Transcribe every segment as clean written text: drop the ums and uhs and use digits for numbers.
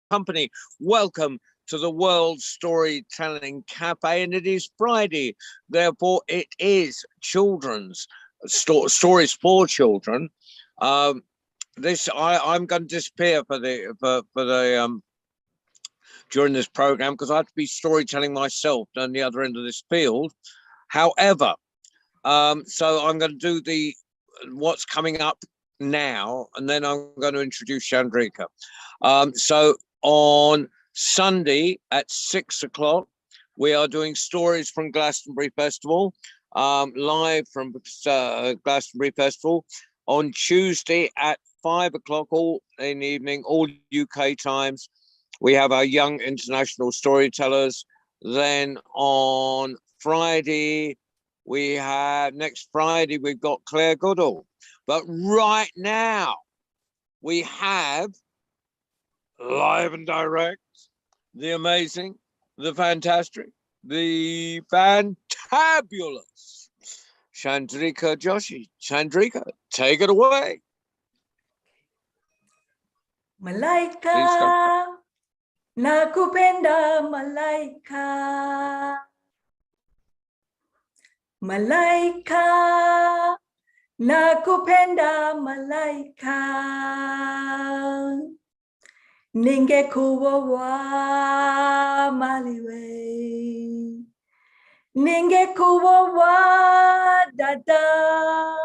company. Welcome to the World Storytelling Cafe, and it is Friday. Therefore, it is children's stories for children. I'm going to disappear for the during this program because I have to be storytelling myself on the other end of this field. However, so I'm going to do what's coming up now, and then I'm going to introduce Chandrika. So on Sunday at 6 o'clock, we are doing stories from Glastonbury Festival, live from Glastonbury Festival. On Tuesday at 5 o'clock, all in the evening, all UK times, we have our young international storytellers. Then on Friday, next Friday, we've got Claire Goodall. But right now, we have live and direct, the amazing, the fantastic, the fantabulous Chandrika Joshi. Chandrika, take it away. Malaika, nakupenda malaika. Malaika, nakupenda malaika. Ningekuwa wa maliwe. Ningekuwa wa dada.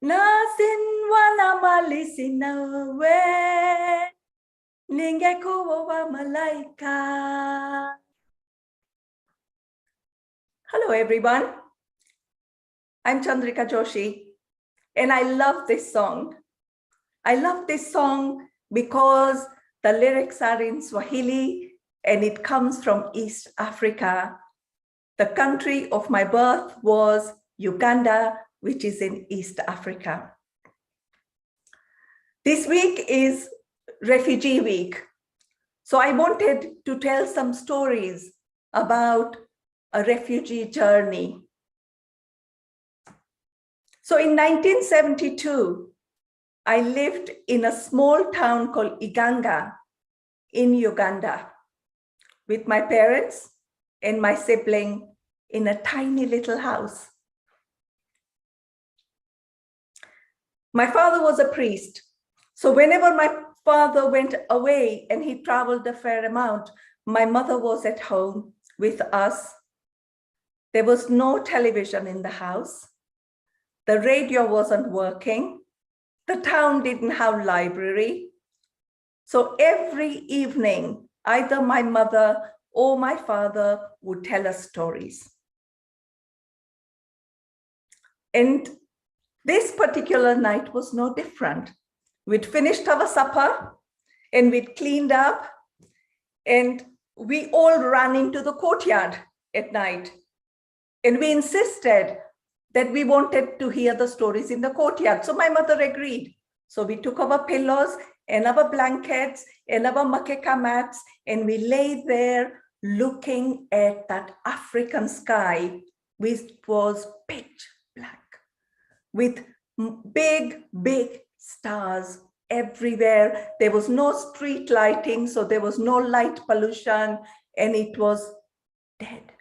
Nasin wala mali sinawe. Ningekuwa wa malaika. Hello everyone, I'm Chandrika Joshi and I love this song. I love this song because the lyrics are in Swahili and it comes from East Africa. The country of my birth was Uganda, which is in East Africa. This week is Refugee Week. So I wanted to tell some stories about a refugee journey. So in 1972, I lived in a small town called Iganga in Uganda with my parents and my sibling in a tiny little house. My father was a priest. So whenever my father went away and he traveled a fair amount, my mother was at home with us. There was no television in the house. The radio wasn't working. The town didn't have library. So every evening, either my mother or my father would tell us stories. And this particular night was no different. We'd finished our supper and we'd cleaned up and we all ran into the courtyard at night. And we insisted that we wanted to hear the stories in the courtyard. So my mother agreed. So we took our pillows and our blankets and our makeka mats and we lay there looking at that African sky, which was pitch black with big, big stars everywhere. There was no street lighting, so there was no light pollution, and it was dead.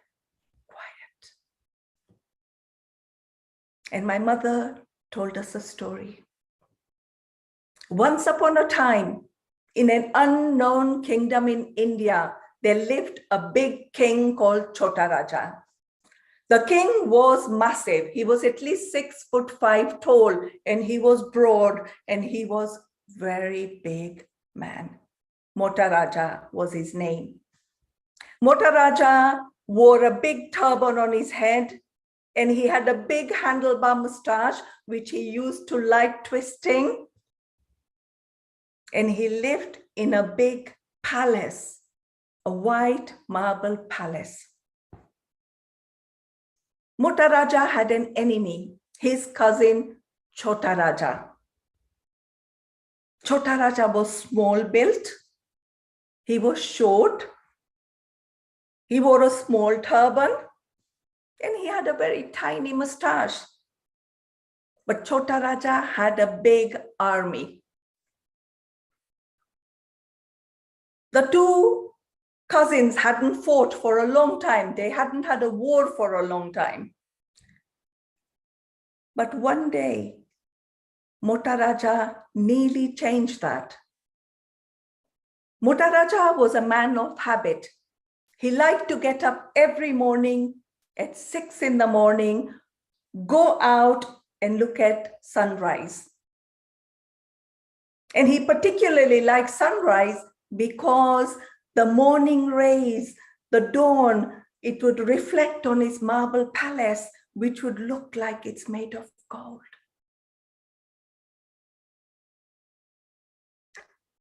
And my mother told us a story. Once upon a time, in an unknown kingdom in India, there lived a big king called Chota Raja. The king was massive. He was at least 6'5" tall, and he was broad, and he was very big man. Mota Raja was his name. Mota Raja wore a big turban on his head, and he had a big handlebar mustache, which he used to like twisting. And he lived in a big palace, a white marble palace. Mota Raja had an enemy, his cousin Chota Raja. Chota Raja was small built. He was short. He wore a small turban. And he had a very tiny mustache. But Chota Raja had a big army. The two cousins hadn't fought for a long time. They hadn't had a war for a long time. But one day, Motaraja nearly changed that. Motaraja was a man of habit. He liked to get up every morning at 6 in the morning, go out and look at sunrise. And he particularly liked sunrise because the morning rays, the dawn, it would reflect on his marble palace, which would look like it's made of gold.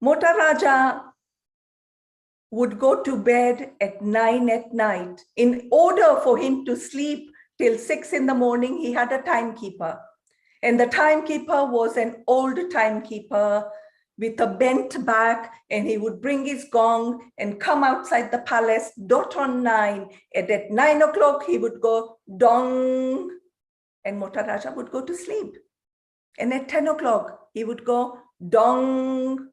Motaraja would go to bed at 9 at night. In order for him to sleep till 6 in the morning, he had a timekeeper. And the timekeeper was an old timekeeper with a bent back, and he would bring his gong and come outside the palace, dot on 9. And at 9 o'clock, he would go dong, and Motaraja would go to sleep. And at 10 o'clock, he would go dong,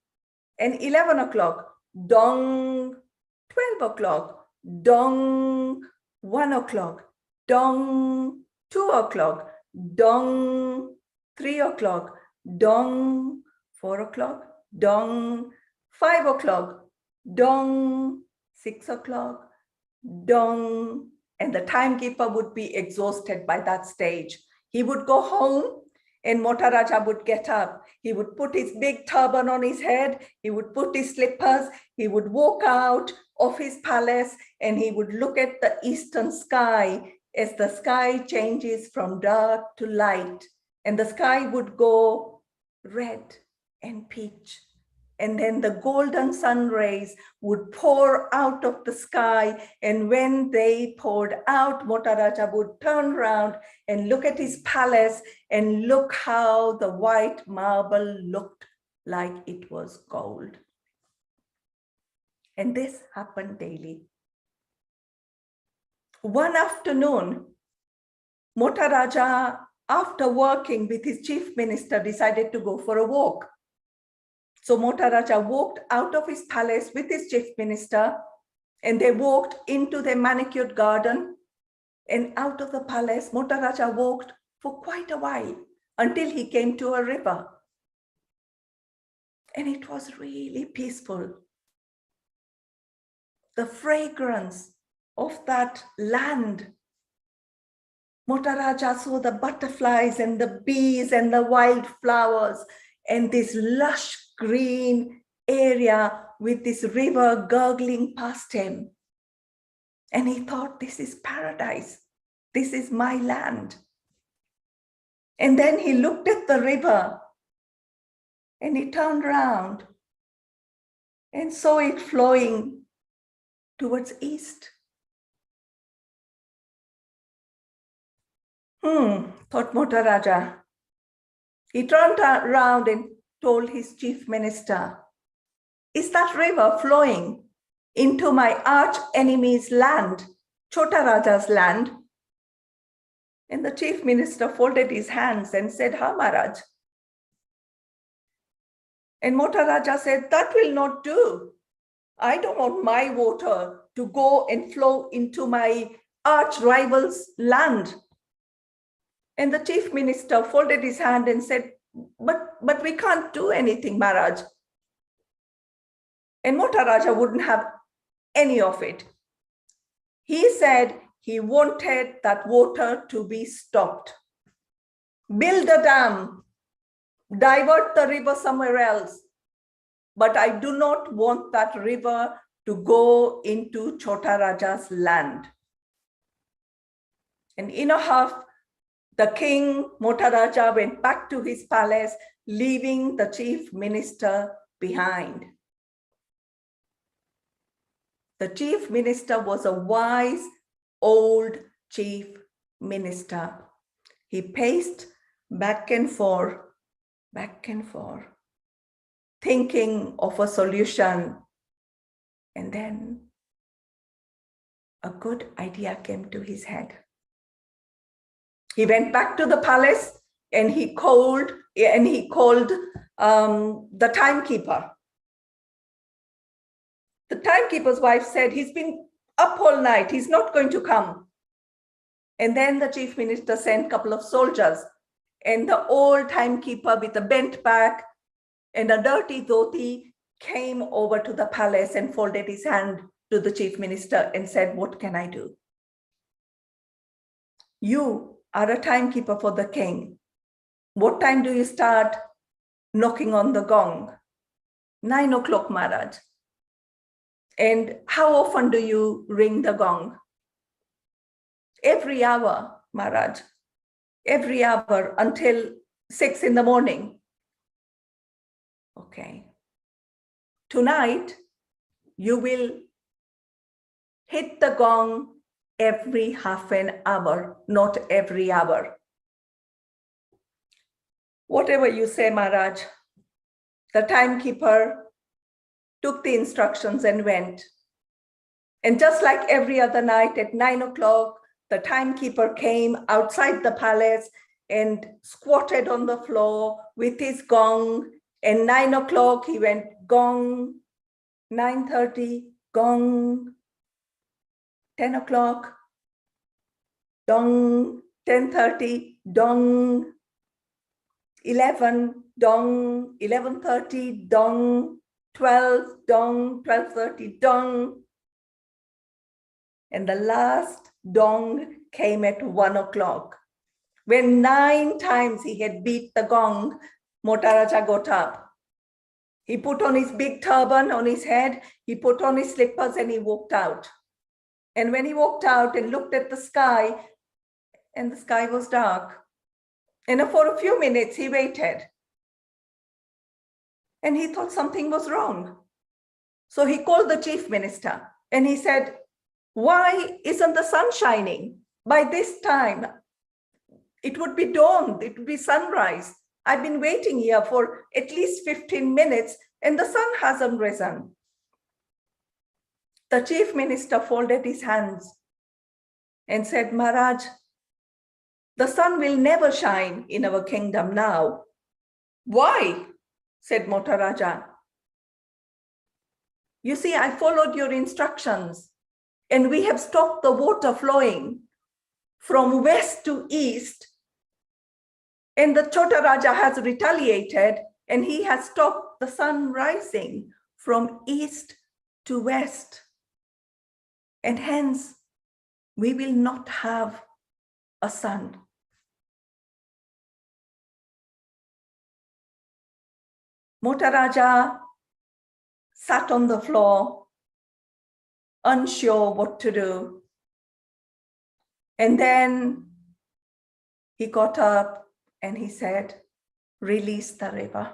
and 11 o'clock, dong, 12 o'clock, dong, 1 o'clock, dong, 2 o'clock, dong, 3 o'clock, dong, 4 o'clock, dong, 5 o'clock, dong, 6 o'clock, dong, and the timekeeper would be exhausted by that stage. He would go home and Motaraja would get up. He would put his big turban on his head. He would put his slippers. He would walk out of his palace and he would look at the eastern sky as the sky changes from dark to light. And the sky would go red and peach. And then the golden sun rays would pour out of the sky. And when they poured out, Motaraja would turn around and look at his palace and look how the white marble looked like it was gold. And this happened daily. One afternoon, Motaraja, after working with his chief minister, decided to go for a walk. So Motaraja walked out of his palace with his chief minister, and they walked into their manicured garden. And out of the palace, Motaraja walked for quite a while until he came to a river. And it was really peaceful. The fragrance of that land. Motaraja saw the butterflies and the bees and the wildflowers and this lush green area with this river gurgling past him. And he thought, this is paradise. This is my land. And then he looked at the river and he turned around and saw it flowing towards east. Thought Motaraja. He turned around and told his chief minister, is that river flowing into my arch enemy's land, Chota Raja's land? And the chief minister folded his hands and said, ha, Maharaj. And Motaraja said, that will not do. I don't want my water to go and flow into my arch rival's land. And the chief minister folded his hand and said, but we can't do anything, Maharaj. And Motaraja wouldn't have any of it. He said he wanted that water to be stopped. Build a dam, divert the river somewhere else. But I do not want that river to go into Chota Raja's land. And in a huff, the king, Motaraja, went back to his palace, leaving the chief minister behind. The chief minister was a wise, old chief minister. He paced back and forth, thinking of a solution. And then a good idea came to his head. He went back to the palace and he called the timekeeper. The timekeeper's wife said, he's been up all night, he's not going to come. And then the chief minister sent a couple of soldiers, and the old timekeeper with a bent back and a dirty dhoti came over to the palace and folded his hand to the chief minister and said, what can I do? You are a timekeeper for the king. What time do you start knocking on the gong? 9 o'clock, Maharaj. And how often do you ring the gong? Every hour, Maharaj. Every hour until 6 in the morning. Okay. Tonight, you will hit the gong every half an hour, not every hour. Whatever you say, Maharaj. The timekeeper took the instructions and went. And just like every other night at 9 o'clock, the timekeeper came outside the palace and squatted on the floor with his gong. And 9 o'clock, he went gong, 9:30, gong, 10 o'clock, dong, 10:30, dong, 11, dong, 11:30, dong, 12, dong, 12:30, dong. And the last dong came at 1 o'clock. When 9 times he had beat the gong, Maharaja got up. He put on his big turban on his head, he put on his slippers and he walked out. And when he walked out and looked at the sky, and the sky was dark. And for a few minutes he waited. And he thought something was wrong. So he called the chief minister and he said, why isn't the sun shining? By this time, it would be dawn, it would be sunrise. I've been waiting here for at least 15 minutes and the sun hasn't risen. The chief minister folded his hands and said, Maharaj, the sun will never shine in our kingdom now. Why? Said Maharaja. You see, I followed your instructions and we have stopped the water flowing from west to east. And the Chota Raja has retaliated and he has stopped the sun rising from east to west. And hence, we will not have a sun. Maharaja sat on the floor, unsure what to do. And then he got up and he said, release the river.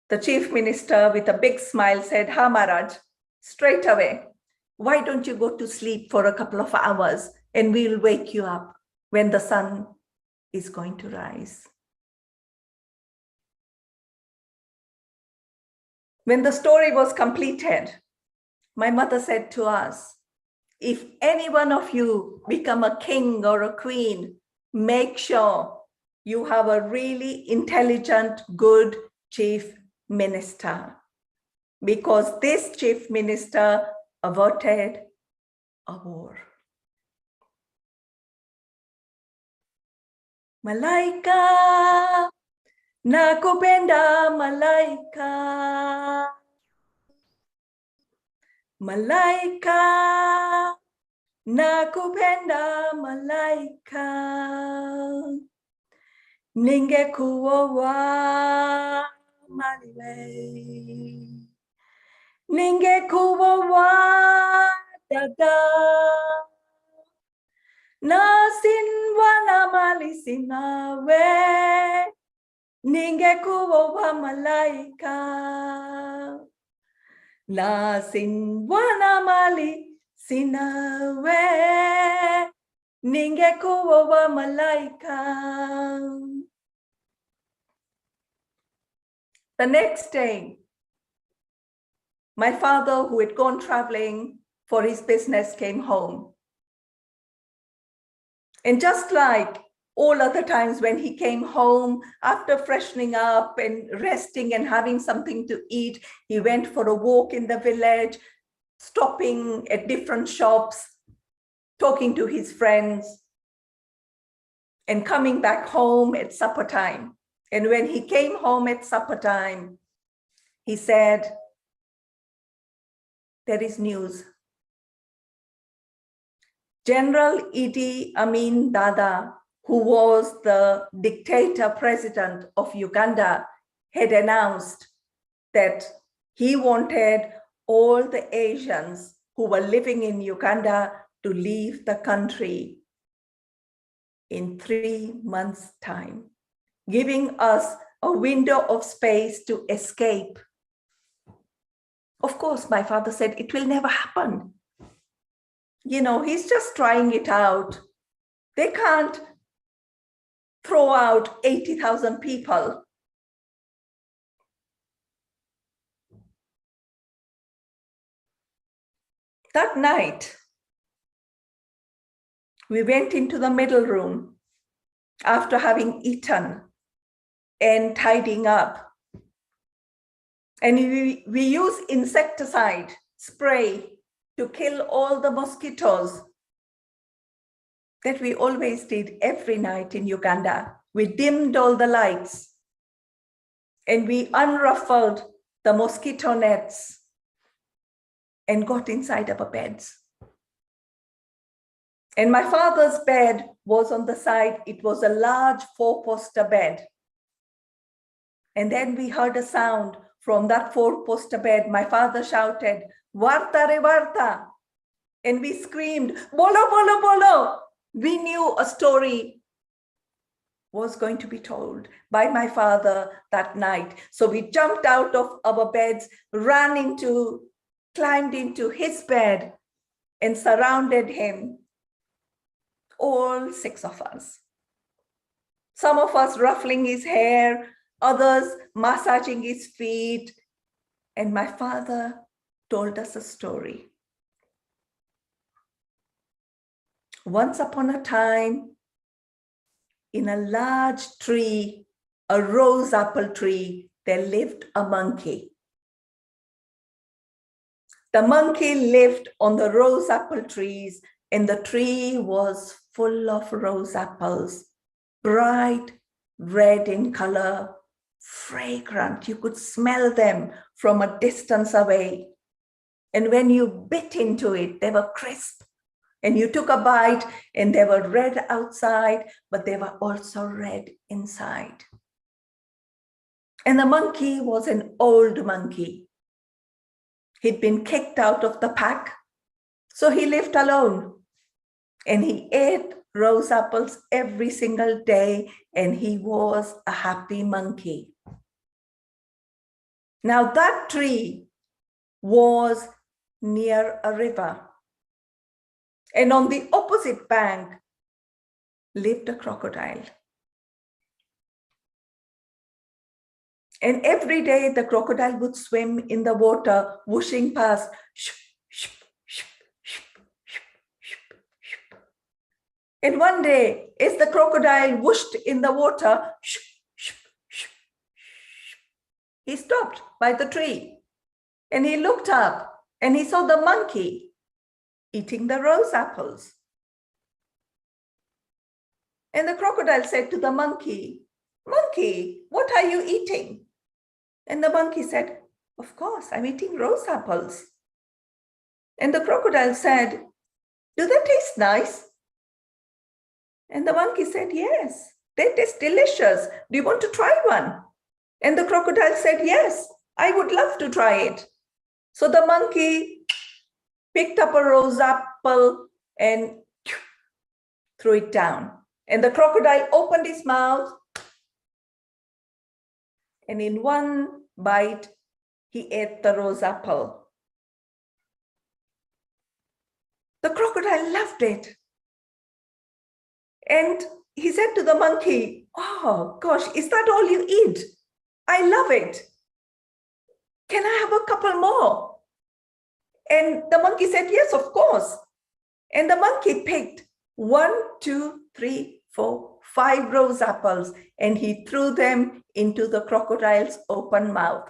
The chief minister with a big smile said, Ha Maharaj, straight away. Why don't you go to sleep for a couple of hours and we'll wake you up when the sun is going to rise. When the story was completed, my mother said to us, if any one of you become a king or a queen, make sure you have a really intelligent, good chief minister. Because this chief minister averted a war. Malaika, nakupenda malaika. Malaika, nakupenda malaika. Ningekuwa maliwe. Ningekuwa dada. Nasinwa na mali sinawe. Ningekuwa malaika. Nasinwa na mali sinawe. Ningekuwa malaika. The next day, my father, who had gone traveling for his business, came home. And just like all other times when he came home after freshening up and resting and having something to eat, he went for a walk in the village, stopping at different shops, talking to his friends, and coming back home at supper time. And when he came home at supper time, he said, there is news. General Idi Amin Dada, who was the dictator president of Uganda, had announced that he wanted all the Asians who were living in Uganda to leave the country in 3 months' time, giving us a window of space to escape. Of course, my father said, it will never happen. You know, he's just trying it out. They can't throw out 80,000 people. That night, we went into the middle room after having eaten and tidying up. And we use insecticide spray to kill all the mosquitoes that we always did every night in Uganda. We dimmed all the lights and we unruffled the mosquito nets and got inside our beds. And my father's bed was on the side. It was a large 4-poster bed. And then we heard a sound from that 4-poster bed. My father shouted, "Varta re varta." And we screamed, "Bolo, bolo, bolo." We knew a story was going to be told by my father that night. So we jumped out of our beds, climbed into his bed and surrounded him, all 6 of us. Some of us ruffling his hair, others massaging his feet. And my father told us a story. Once upon a time, in a large tree, a rose apple tree, there lived a monkey. The monkey lived on the rose apple trees, and the tree was full of rose apples, bright red in color, fragrant. You could smell them from a distance away. And when you bit into it, they were crisp. And you took a bite and they were red outside, but they were also red inside. And the monkey was an old monkey. He'd been kicked out of the pack, so he lived alone. And he ate rose apples every single day, and he was a happy monkey. Now that tree was near a river. And on the opposite bank lived a crocodile. And every day the crocodile would swim in the water, whooshing past. And one day, as the crocodile whooshed in the water, he stopped by the tree. And he looked up and he saw the monkey eating the rose apples. And the crocodile said to the monkey, "Monkey, what are you eating?" And the monkey said, "Of course, I'm eating rose apples." And the crocodile said, "Do they taste nice?" And the monkey said, "Yes, they taste delicious. Do you want to try one?" And the crocodile said, "Yes, I would love to try it." So the monkey picked up a rose apple and threw it down. And the crocodile opened his mouth, and in one bite, he ate the rose apple. The crocodile loved it. And he said to the monkey, "Oh gosh, is that all you eat? I love it. Can I have a couple more?" And the monkey said, "Yes, of course." And the monkey picked 1, 2, 3, 4, 5 rose apples and he threw them into the crocodile's open mouth.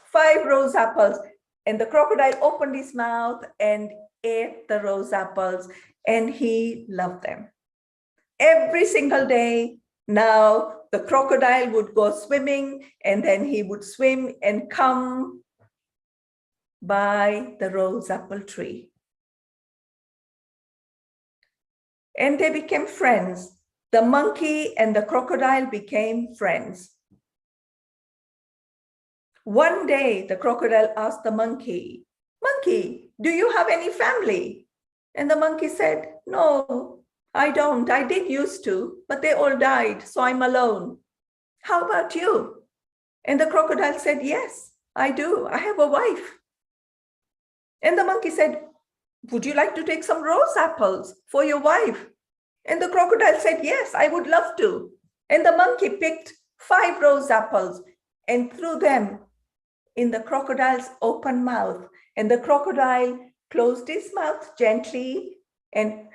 5 rose apples, and the crocodile opened his mouth and ate the rose apples, and he loved them. Every single day, now the crocodile would go swimming, and then he would swim and come by the rose apple tree. And they became friends. The monkey and the crocodile became friends. One day, the crocodile asked the monkey, "Monkey, do you have any family?" And the monkey said, "No, I don't. I did used to, but they all died, so I'm alone. How about you?" And the crocodile said, "Yes, I do. I have a wife." And the monkey said, "Would you like to take some rose apples for your wife?" And the crocodile said, "Yes, I would love to." And the monkey picked 5 rose apples and threw them in the crocodile's open mouth. And the crocodile closed his mouth gently and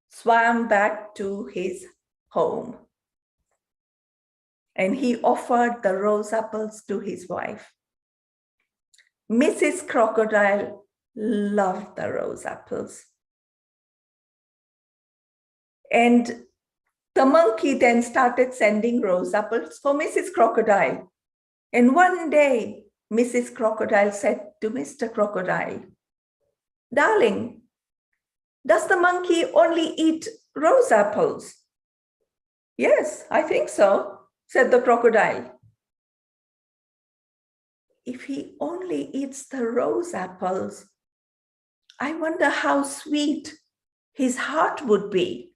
swam back to his home. And he offered the rose apples to his wife. Mrs. Crocodile loved the rose apples. And the monkey then started sending rose apples for Mrs. Crocodile. And one day, Mrs. Crocodile said to Mr. Crocodile, "Darling, does the monkey only eat rose apples?" "Yes, I think so," said the crocodile. "If he only eats the rose apples, I wonder how sweet his heart would be."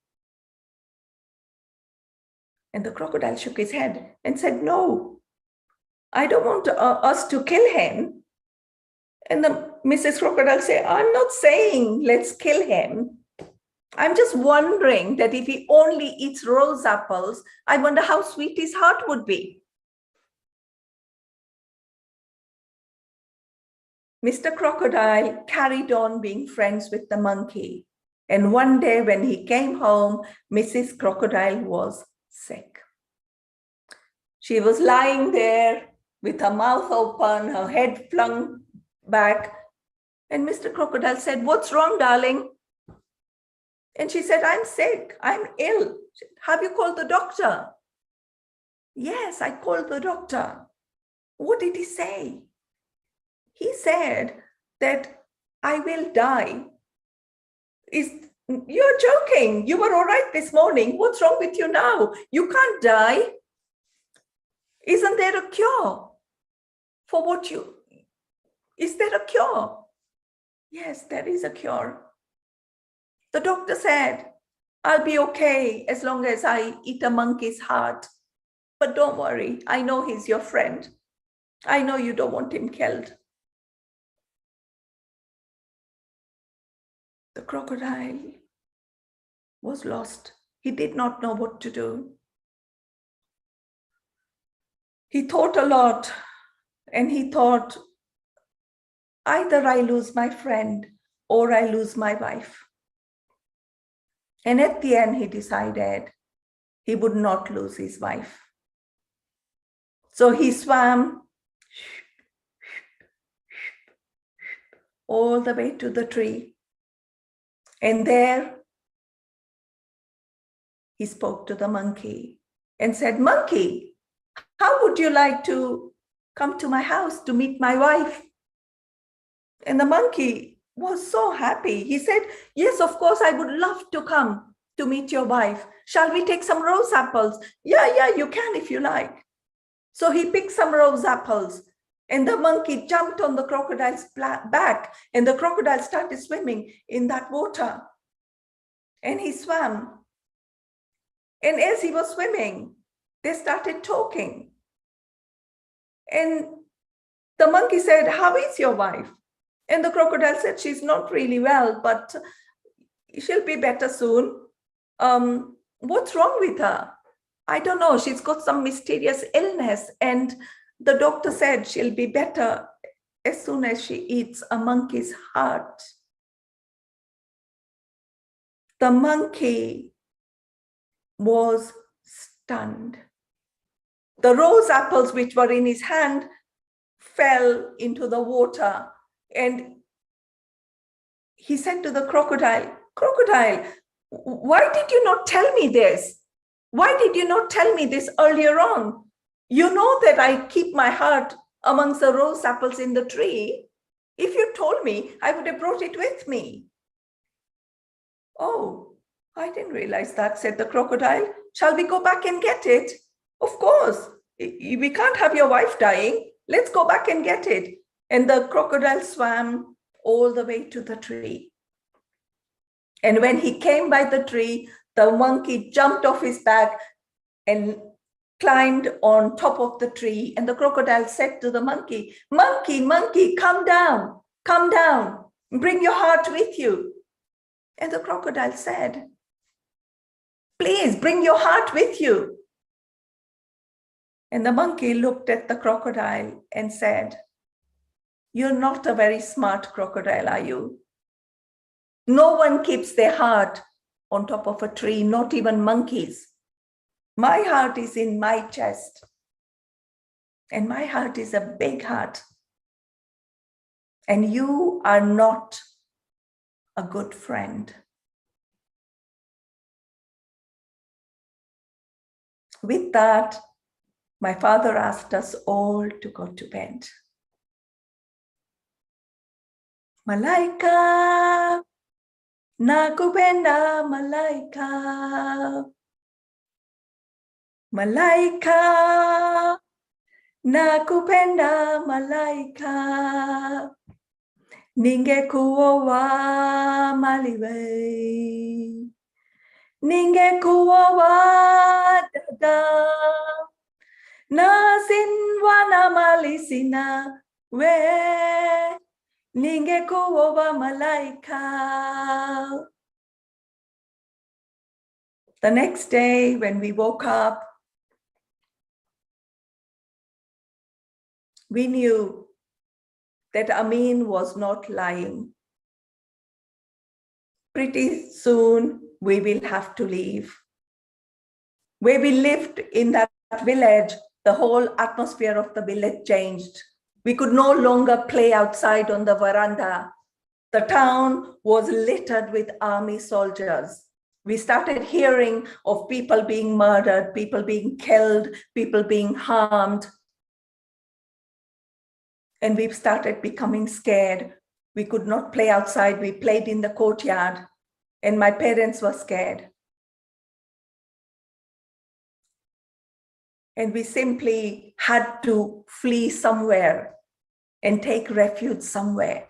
And the crocodile shook his head and said, "No, I don't want us to kill him." And the Mrs. Crocodile said, "I'm not saying let's kill him. I'm just wondering that if he only eats rose apples, I wonder how sweet his heart would be." Mr. Crocodile carried on being friends with the monkey. And one day when he came home, Mrs. Crocodile was sick. She was lying there with her mouth open, her head flung back. And Mr. Crocodile said, "What's wrong, darling?" And she said, "I'm sick, I'm ill. Have you called the doctor?" "Yes, I called the doctor." "What did he say?" "He said that I will die." "You're joking. You were all right this morning. What's wrong with you now? You can't die. Isn't there a cure for what you... Is there a cure?" "Yes, there is a cure. The doctor said, I'll be okay as long as I eat a monkey's heart. But don't worry, I know he's your friend. I know you don't want him killed." The crocodile was lost. He did not know what to do. He thought a lot, and he thought, either I lose my friend or I lose my wife. And at the end, he decided he would not lose his wife. So he swam all the way to the tree. And there he spoke to the monkey and said, "Monkey, how would you like to come to my house to meet my wife?" And the monkey was so happy. He said, "Yes, of course, I would love to come to meet your wife. Shall we take some rose apples?" Yeah, you can if you like." So he picked some rose apples, and the monkey jumped on the crocodile's back, and the crocodile started swimming in that water. And he swam. And as he was swimming, they started talking. And the monkey said, "How is your wife?" And the crocodile said, "She's not really well, but she'll be better soon." "What's wrong with her?" "I don't know. She's got some mysterious illness, and the doctor said she'll be better as soon as she eats a monkey's heart, the monkey was stunned. The rose apples which were in his hand fell into the water, and he said to the crocodile, "Crocodile, why did you not tell me this? Why did you not tell me this earlier on? You know that I keep my heart amongst the rose apples in the tree. If you told me, I would have brought it with me." "Oh, I didn't realize that," said the crocodile. "Shall we go back and get it?" "Of course. We can't have your wife dying. Let's go back and get it." And the crocodile swam all the way to the tree. And when he came by the tree, the monkey jumped off his back and climbed on top of the tree. And the crocodile said to the monkey, "Monkey, monkey, come down, bring your heart with you." And the crocodile said, "Please bring your heart with you." And the monkey looked at the crocodile and said, "You're not a very smart crocodile, are you? No one keeps their heart on top of a tree, not even monkeys. My heart is in my chest. And my heart is a big heart. And you are not a good friend." With that, my father asked us all to go to bed. Malaika, nakupenda malaika. Malaika, nakupenda malaika. Ningekuoa maliwe. Ningekuoa dada. Nasinwana malisina we. Ningekuoa malaika. The next day, when we woke up, we knew that Amin was not lying. Pretty soon, we will have to leave. Where we lived in that village, the whole atmosphere of the village changed. We could no longer play outside on the veranda. The town was littered with army soldiers. We started hearing of people being murdered, people being killed, people being harmed. And we started becoming scared. We could not play outside. We played in the courtyard, and my parents were scared. And we simply had to flee somewhere and take refuge somewhere.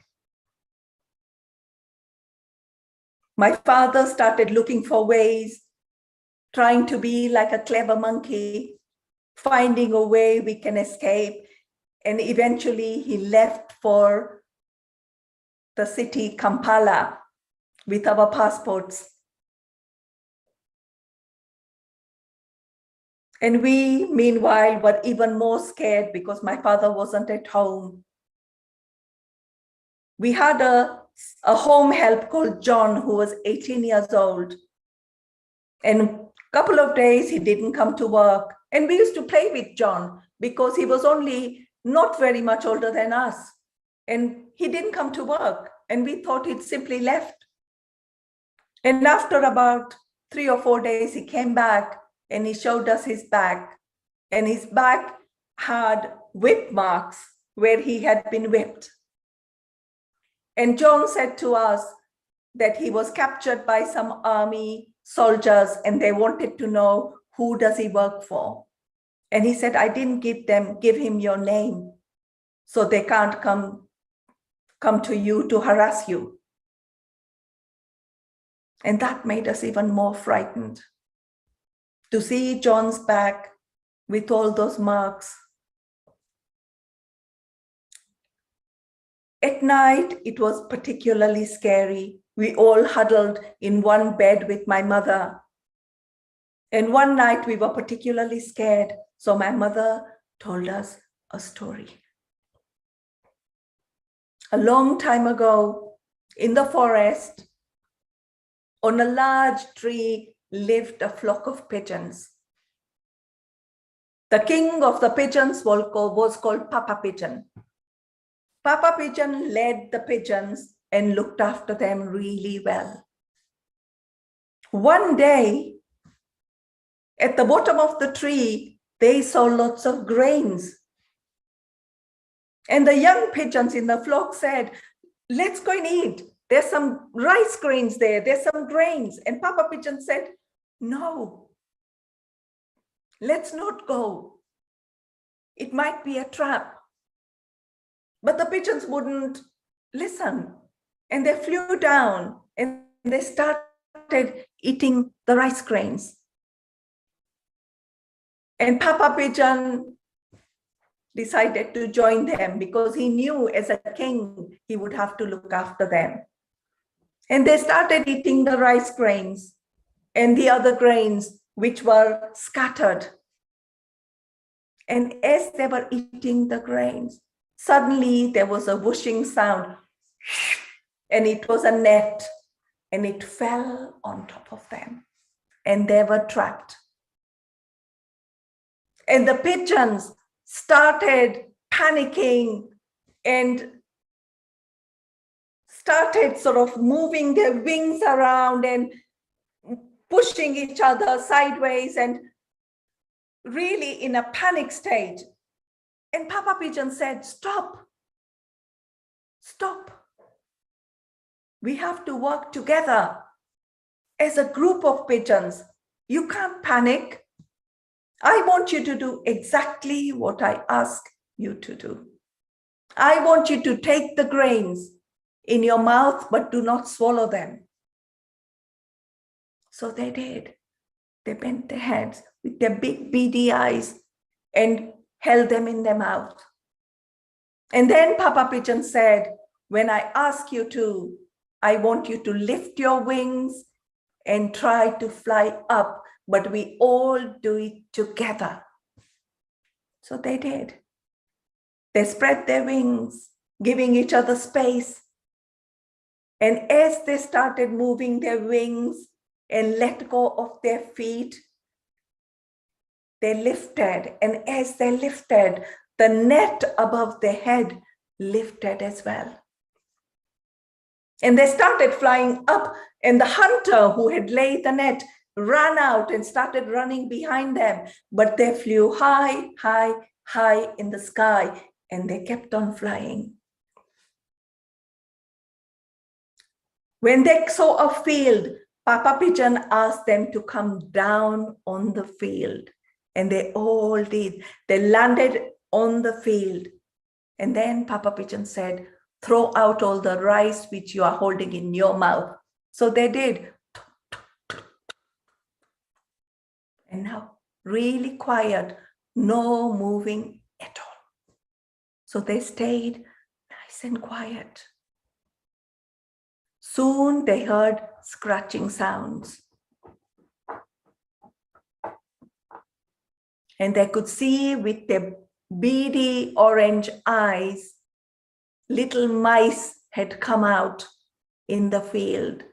My father started looking for ways, trying to be like a clever monkey, finding a way we can escape. And eventually he left for the city Kampala with our passports. And we, meanwhile, were even more scared because my father wasn't at home. We had a home help called John, who was 18 years old. And a couple of days he didn't come to work. And we used to play with John because he was only not very much older than us. And he didn't come to work. And we thought he'd simply left. And after about 3 or 4 days, he came back and he showed us his back. And his back had whip marks where he had been whipped. And John said to us that he was captured by some army soldiers and they wanted to know, who does he work for? And he said, "I didn't give him your name, so they can't come to you to harass you." And that made us even more frightened. To see John's back with all those marks. At night, it was particularly scary. We all huddled in one bed with my mother. And one night we were particularly scared. So my mother told us a story. A long time ago, in the forest, on a large tree lived a flock of pigeons. The king of the pigeons was called Papa Pigeon. Papa Pigeon led the pigeons and looked after them really well. One day, at the bottom of the tree, they saw lots of grains. And the young pigeons in the flock said, let's go and eat. There's some rice grains there. There's some grains. And Papa Pigeon said, no, let's not go. It might be a trap. But the pigeons wouldn't listen. And they flew down and they started eating the rice grains. And Papa Pigeon decided to join them because he knew as a king, he would have to look after them. And they started eating the rice grains and the other grains which were scattered. And as they were eating the grains, suddenly there was a whooshing sound, and it was a net, and it fell on top of them, and they were trapped. And the pigeons started panicking and started sort of moving their wings around and pushing each other sideways and really in a panic state. And Papa Pigeon said, stop, stop. We have to work together as a group of pigeons. You can't panic. I want you to do exactly what I ask you to do. I want you to take the grains in your mouth, but do not swallow them. So they did. They bent their heads with their big beady eyes and held them in their mouth. And then Papa Pigeon said, when I ask you to, I want you to lift your wings and try to fly up, but we all do it together. So they did. They spread their wings, giving each other space. And as they started moving their wings and let go of their feet, they lifted. And as they lifted, the net above their head lifted as well. And they started flying up, and the hunter who had laid the net ran out and started running behind them. But they flew high, high, high in the sky, and they kept on flying. When they saw a field, Papa Pigeon asked them to come down on the field. And they all did. They landed on the field. And then Papa Pigeon said, throw out all the rice which you are holding in your mouth. So they did. And now really quiet, no moving at all. So they stayed nice and quiet. Soon they heard scratching sounds. And they could see with their beady orange eyes, little mice had come out in the field.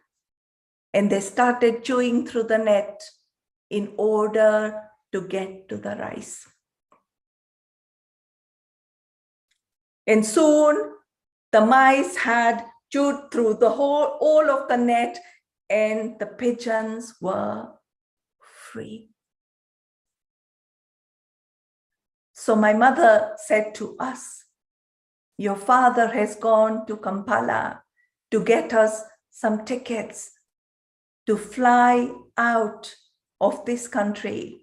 And they started chewing through the net in order to get to the rice. And soon the mice had chewed through the all of the net, and the pigeons were free. So my mother said to us, your father has gone to Kampala to get us some tickets to fly out of this country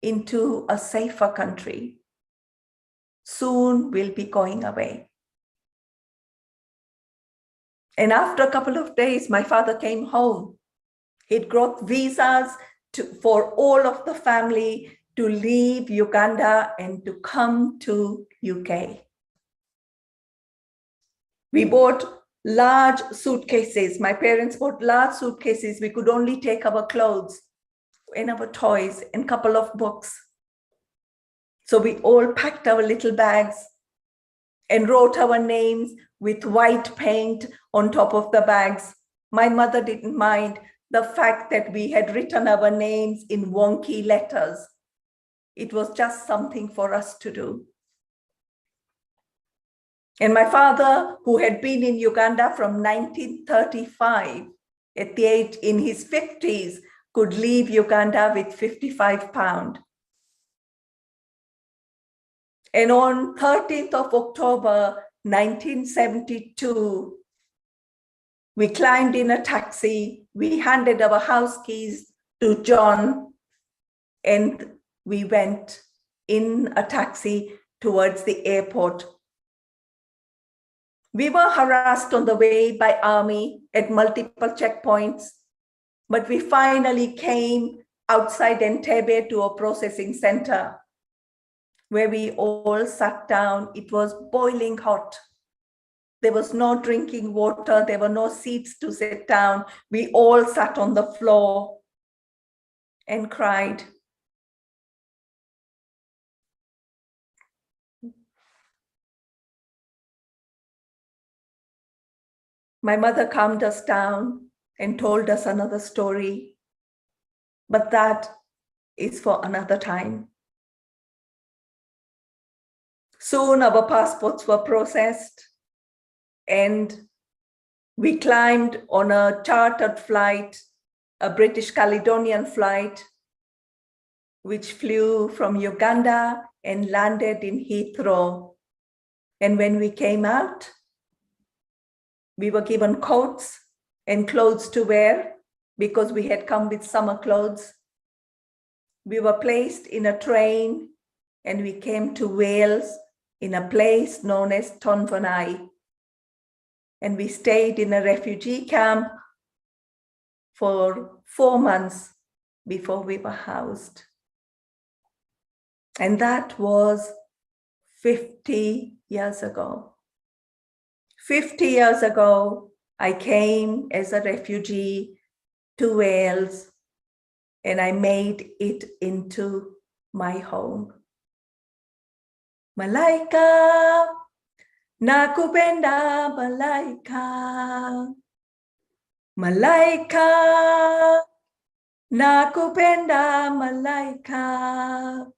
into a safer country. Soon we'll be going away. And after a couple of days, my father came home. He'd got visas for all of the family to leave Uganda and to come to UK. We bought large suitcases. My parents bought large suitcases. We could only take our clothes and our toys and a couple of books. So we all packed our little bags and wrote our names with white paint on top of the bags. My mother didn't mind the fact that we had written our names in wonky letters. It was just something for us to do. And my father, who had been in Uganda from 1935, at the age in his 50s, could leave Uganda with £55. And on 13th of October, 1972, we climbed in a taxi, we handed our house keys to John, and we went in a taxi towards the airport. We were harassed on the way by army at multiple checkpoints, but we finally came outside Entebbe to a processing center where we all sat down. It was boiling hot. There was no drinking water. There were no seats to sit down. We all sat on the floor and cried. My mother calmed us down and told us another story, but that is for another time. Soon our passports were processed and we climbed on a chartered flight, a British Caledonian flight, which flew from Uganda and landed in Heathrow. And when we came out, we were given coats and clothes to wear because we had come with summer clothes. We were placed in a train and we came to Wales in a place known as Tonfonai. And we stayed in a refugee camp for 4 months before we were housed. And that was 50 years ago. 50 years ago, I came as a refugee to Wales and I made it into my home. Malaika, nakupenda malaika. Malaika, nakupenda malaika.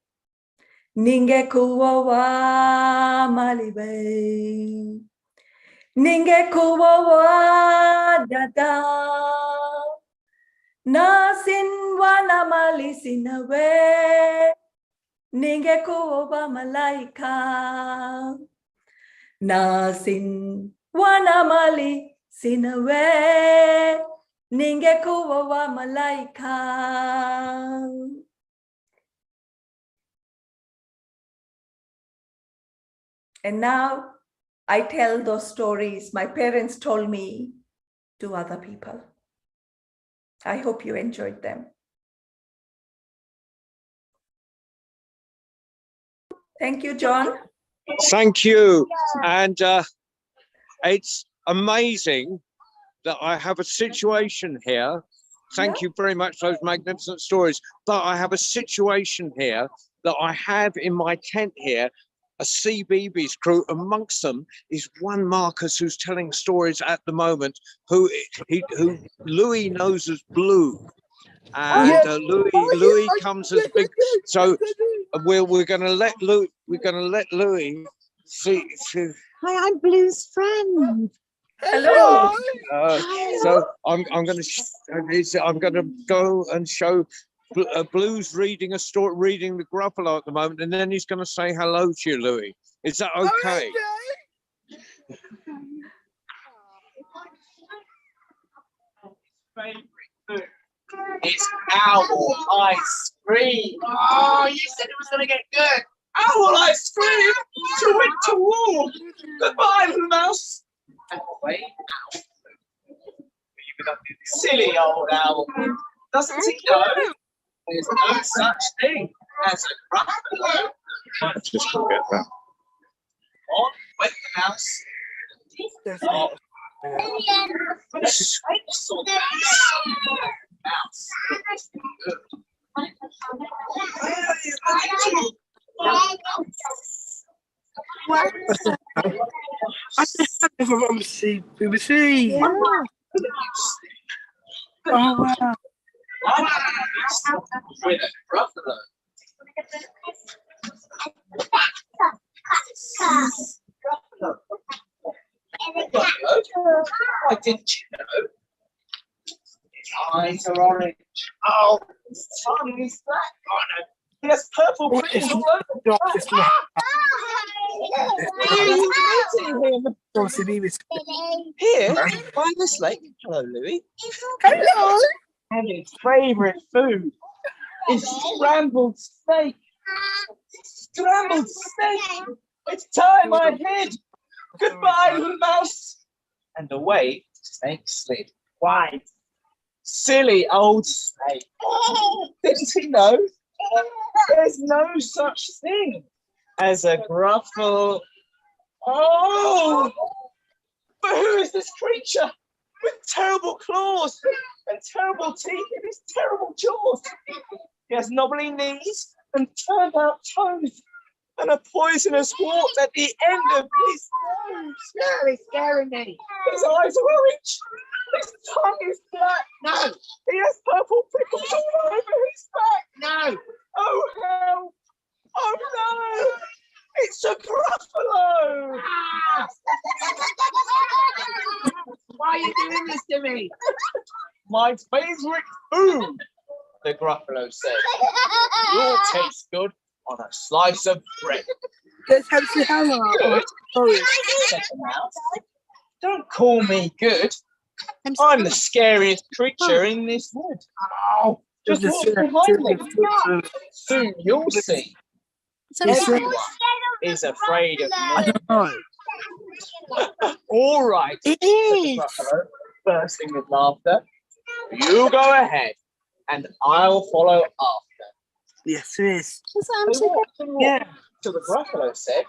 Ningekuwa wa malibe. Ningekuwa wa dada. Nasin wana mali sinawe. Ningekuwa wa malaika. Nasin wana mali sinawe. Ningekuwa wa malaika. And now I tell those stories my parents told me to other people. I hope you enjoyed them. Thank you, John. Thank you. And it's amazing that I have a situation here. Thank you very much for those magnificent stories. But I have a situation here that I have in my tent here, a CBeebies crew. Amongst them is one Marcus who's telling stories at the moment, who Louis knows as Blue. And Louis comes as big. So we're going to let Louis see. Hi, I'm Blue's friend. Hello. So I'm going to go and show Blue's reading a story, reading the Gruffalo at the moment, and then he's going to say hello to you, Louis. Is that okay? It's owl ice cream. Oh, you said it was going to get good. Owl ice cream. She went to war. Goodbye, little mouse. Wait, owl. Silly old owl. Doesn't he know there's no such thing as a Gruffalo? Just forget that. On went the mouse. Oh. Mouse. I just had from BBC. Yeah. Oh wow. With a buffalo. Why didn't you know? His eyes are orange. Oh, his tongue is black. Oh no. He has purple What prickles is all over. not just not Louis is meeting him. obviously BBC. Here, by this lake. Hello, Louis. Hello. And his favourite food is scrambled steak. Scrambled steak. It's time I hid. Goodbye, little mouse. And away Snake slid. Why? Silly old snake. Didn't he know? There's no such thing as a gruffle. Oh! But who is this creature with terrible claws and terrible teeth in his terrible jaws? He has knobbly knees and turned out toes and a poisonous wart at the end of his nose. No, it's scaring me. His eyes are orange. His tongue is black. No, He has purple prickles all over his back. no. Oh, help! Oh, no! It's a gruffalo! Ah! Why are you doing this to me? My favourite food, the gruffalo said. You'll taste good on a slice of bread. Let's have some hammer. Good, Sorry. said the mouse. Don't call me good. I'm the scariest creature in this wood. Oh, just walk behind me. Soon you'll see. Everyone is afraid of I me. don't know. All right, It said the is. buffalo, bursting with laughter. You go ahead, and I'll follow after. Yes, it is. They walked and walked Yeah. till the buffalo said,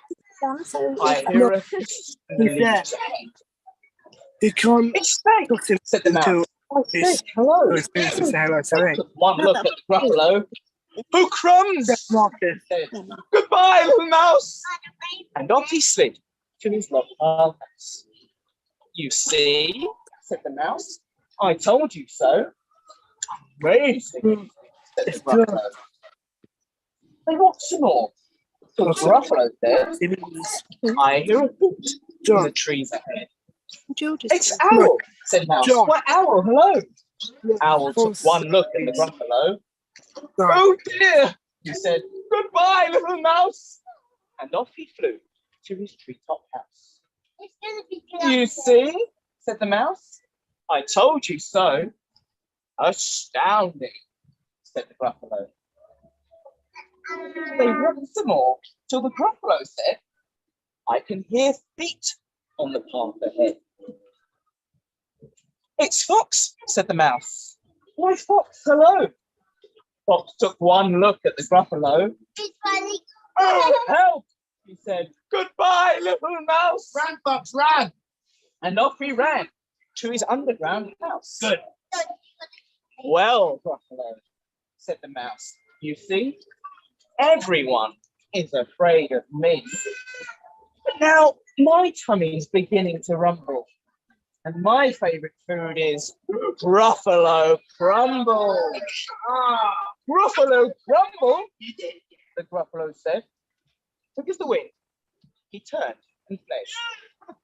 So I hear a hiss in the Who's there? leaves ahead. You can't It's Snake, talk to him said the mouse. until Oh, this. Snake, hello. It's supposed to say hello, sorry. Took one look at the buffalo. Oh, crumbs! Marcus. Said, goodbye, little mouse. And off he slid to his log house. You see, said the mouse, I told you so. Amazing, said the buffalo. They walked some more. So the buffalo said, It means I hear a hoot in John. the trees ahead. George It's Owl, said Mouse. John. Why, Owl, hello. Owl took one look at the buffalo. Oh dear, he said, goodbye, little mouse. And off he flew to his treetop house. You see, said the mouse, I told you so. Astounding, said the buffalo. They walked some more till the buffalo said, I can hear feet on the path ahead. It's Fox, said the mouse. Why, Fox, hello. Fox took one look at the gruffalo. Oh, help, he said. Goodbye, little mouse. Run, Fox, run. And off he ran to his underground house. Good. Well, Gruffalo, said the mouse, you see, everyone is afraid of me. But now my tummy's beginning to rumble. And my favourite food is Gruffalo crumble. Ah, Gruffalo crumble, the Gruffalo said. Took us the wind. He turned and fled.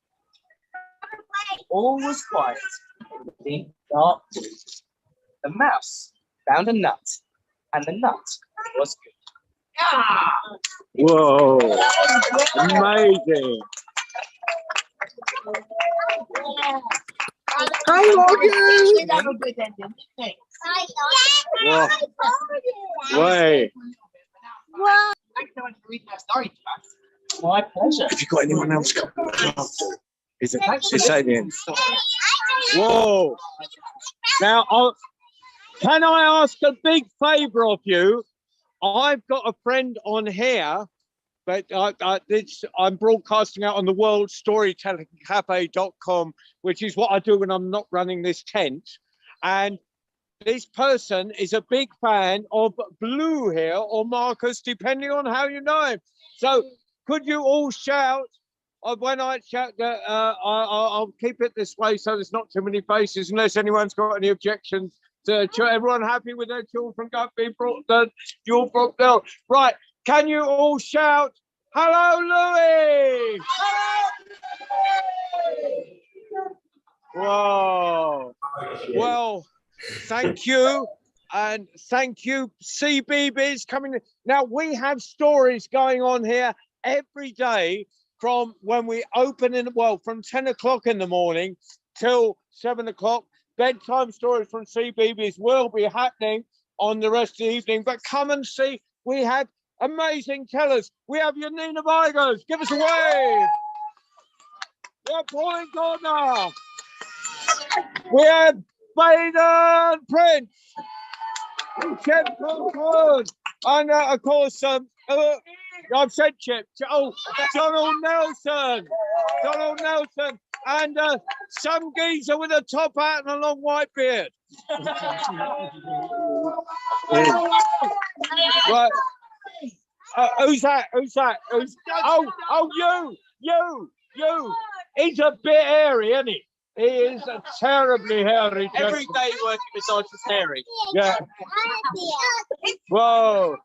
All was quiet in the deep dark wood. The mouse found a nut, and the nut was good. Ah! Whoa, amazing. Hi, Morgan. Have a good ending. Thanks. Wow. Way. Thanks so much for reading that story to us. My pleasure. Have you got anyone else coming after? Is it? Thanks for It's listening. alien. Whoa. Now, can I ask a big favour of you? I've got a friend on here, but I'm broadcasting out on the World Storytelling Cafe.com, which is what I do when I'm not running this tent. And this person is a big fan of Blue here, or Marcus, depending on how you know him. So could you all shout? When I shout, I'll keep it this way so there's not too many faces, unless anyone's got any objections. Everyone happy with their children being brought down? You're brought down. Right, can you all shout, hello, Louis? Whoa. Well, thank you. And thank you, CBeebies, coming in. Now, we have stories going on here every day from when we open from 10 o'clock in the morning till 7 o'clock. Bedtime stories from CBeebies will be happening on the rest of the evening. But come and see, we have amazing tellers. We have your Nina Vigers. Give us a wave. Yeah, Pauline Gardner. We have Baden Prince. Chip Concord. And of course, I've said Chip. Oh, Donald Nelson. Donald Nelson. And some geezer with a top hat and a long white beard. Right. Who's that? Who's that? You. He's a bit hairy, isn't he? He is a terribly hairy. Every day working beside his hairy. Yeah. Whoa.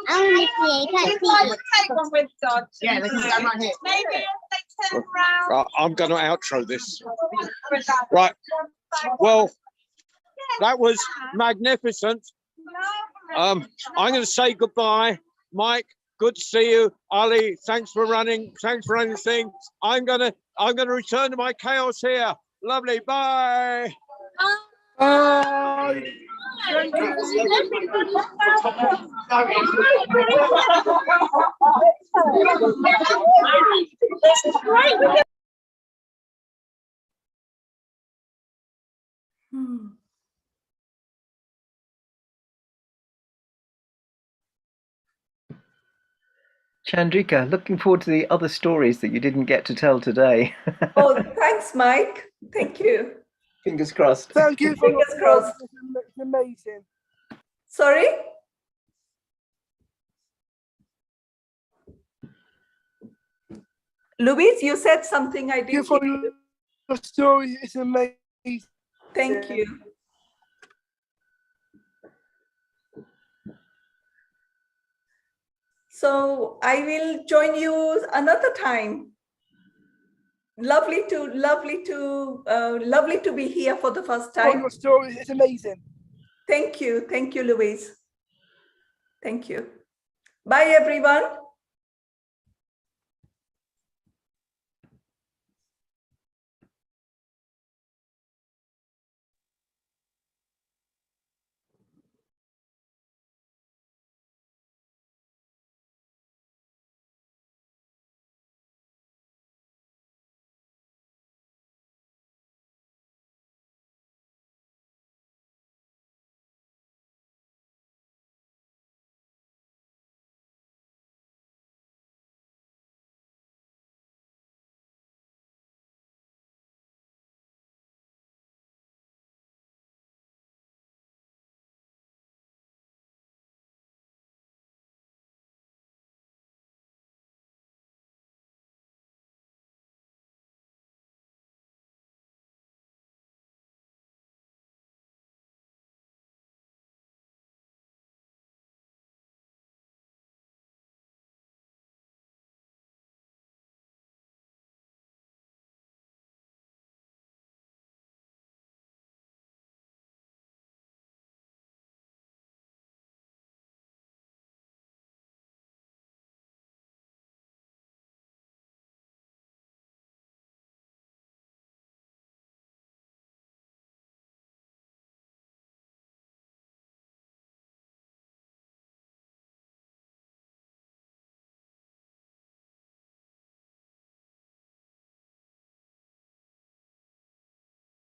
Only see, can't see. Take one with God. Yeah, they can stand right here. Maybe they turn around. I'm going to outro this. Right. Well, that was magnificent. I'm going to say goodbye. Mike, good to see you. Ali, thanks for running. Thanks for running the thing. I'm going to return to my chaos here. Lovely. Bye. Bye. Chandrika, looking forward to the other stories that you didn't get to tell today. Oh, thanks, Mike. Thank you. Fingers crossed. Thank you for Fingers crossed. It's amazing. Sorry? Louise, you said something I Thank you didn't for hear. your story. It's amazing. Thank you. So I will join you another time. Lovely to be here for the first For time. your story, it's amazing. Thank you, Louise. Thank you. Bye, everyone.